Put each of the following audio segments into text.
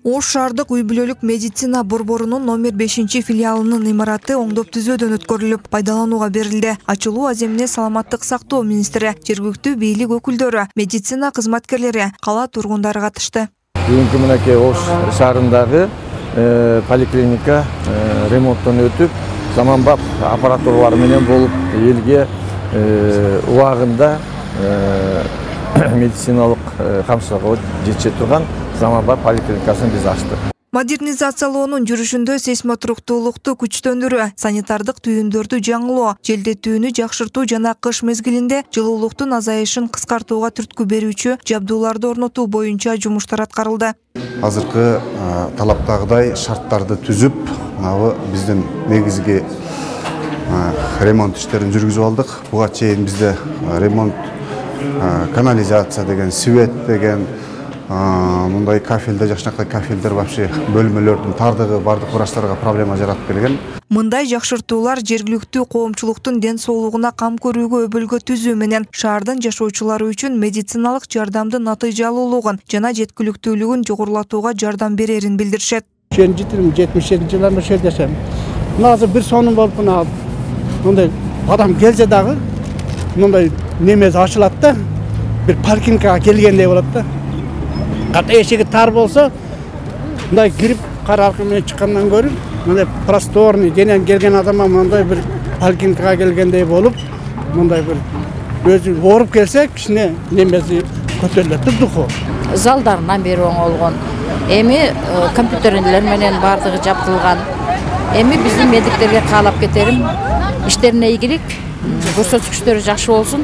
Ош шаардык үй бүлөлүк медицина борборунун номер 5 филиалынын имараты оңдоп түзөөдөн өткөрүлүп, пайдаланууга берилди. Ачылуу аземине саламаттык сактоо министри, жергиликтүү бийлик өкүлдөрү, медицина кызматкерлери, кала тургундары катышты. Бүгүнкү мынакей Ош шаарындагы поликлиника ремонттон өтүп, заманбап аппаратуралар менен болуп, элге убагында медициналык камсыздоо жетише турган заманбап поликлиникасын биз ачтык. Модернизациялоонун жүрүшүндө сейсмотуруктуулукту күчтөндүрүү, санитардык түйүндөрдү жаңылоо, желдетүүнү жакшыртуу жана кыш мезгилинде жылуулуктун азайышын кыскартууга түрткү берүүчү жабдууларды орнотуу боюнча жумуштар аткарылды. Азыркы талаптагыдай шарттарды түзүп, биздин негизги ремонт иштерин жүргүзүп алдык. Буга чейин бизде ремонт, канализация деген, свет деген, мындай кафелде, жакшынакай кафелдер вообще бөлмөлөрдүн тардыгы бардык врачтарга проблема жаратып келген. Мындай жакшыртуулар жергиликтүү коомчулуктун ден соолугуна кам көрүүгө өбөлгө түзүү менен шаардын жашоочулары үчүн медициналык жардамдын натыйжалуулугун жана жеткиликтүүлүгүн жогорулатууга жардам берерин билдиришет. 77-жылдарда ошол жерде жашайм. Азыр бир сонун болуп мындай адам келсе дагы мындай немеси ачылат да, бир паркингге келгендей болот да. Эшиги тар болсо, мындай кирип каралкы менен чыккандан көрүп, мындай просторный денен келген адамга мындай бир паркингге келгендей болуп, мындай бир өзү ооруп келсе, кичине немеси көтөрүлөт духу. Залдарынан бери оңолгон. Эми компьютерлер менен бардыгы жабдылган. Эми биздин медиктерге каалап кетерим, иштерине ийгилик, көрсөткүчтөрү жакшы болсун.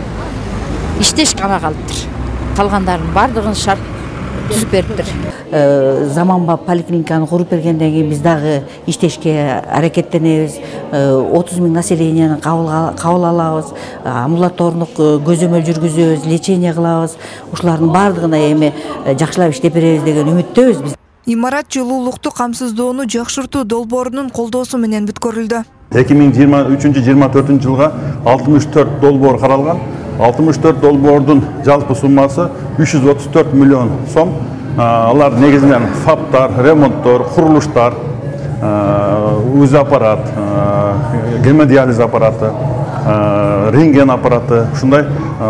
Иштеш гана калыптыр. Калгандардын бардыгын шарт түзүп бериптир. Заманбап поликлиниканы куруп бергенден кийин биз дагы иштешке аракеттенебиз. 30 000 населениени кабыл алабыз, амбулаторлук көзөмөл жүргүзөбүз, лечение кылабыз. Ушулардын бардыгына эми жакшылап иштеп беребиз деген үмүттөбүз биз. Имарат жылуулукту камсыздоону жакшыртуу долбоорунун колдоосу менен бүткөрүлдү. 2023-24 жылга 64 долбоор каралган. 64 долбоордун жалпы суммасы 334 миллион сом. Алар негизинен фаптар, ремонттор, курулуштар, УЗИ аппарат, гемодиализ аппараты, рентген аппараты ушундай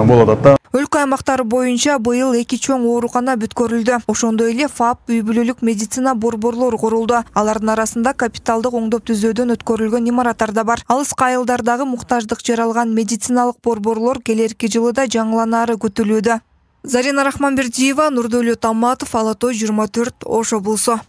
болот да. Өлкө аймактары боюнча быйыл 2 чоң оорукана бүткөрүлдү. Ошондой эле ФАП үй бүлөлүк медицина борборлору курулду. Алардын арасында капиталдык оңдоп түзөөдөн өткөрүлгөн имараттар да бар. Алыска айылдардагы муктаждык жаралган медициналык борборлор келерки жылы да жаңыланары күтүлүүдө. Зарина Рахманбердиева, Нурдөлөт Амматов, Ала Той 24, Ош облусу.